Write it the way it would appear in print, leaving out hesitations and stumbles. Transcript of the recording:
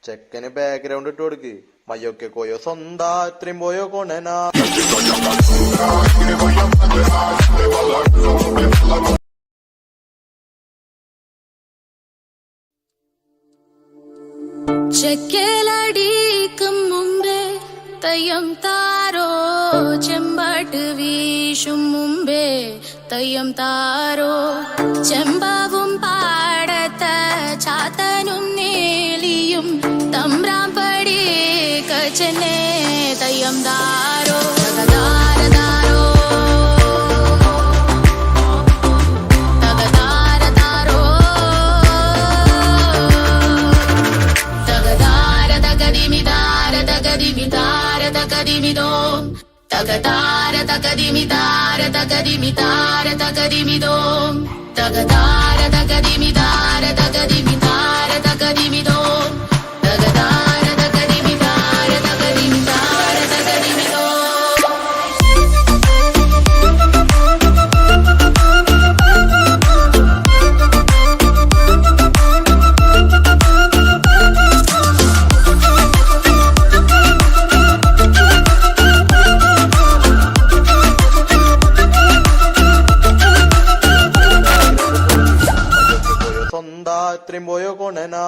ചെക്കന് ബാക്ക്ഗ്രൗണ്ട് ഇട്ട് കൊടുക്ക്. മയ്യൊക്കെ കോയോ സ്വന്താ ഇത്രയും പോയോ കൊണനാ. ചെക്കലടിക്കും മുമ്പേ തയ്യം താരോ, ചെമ്പാട്ട് വീശും മുമ്പേ തയ്യം താരോ, ചെമ്പാവും പാടത്ത ചാത്തനും നേലിയും തമ്പ്രാമ്പടി കച്ചനെ തയ്യം താരോ. Tagatara takadimitara takadimitara takadimidom. Tagatara takadimitara takadimitara takadimidom. Tagatara takadimitara takadimitara takadimidom. സ്വന്താ ഇത്രയും പോയോ കൊണനാ.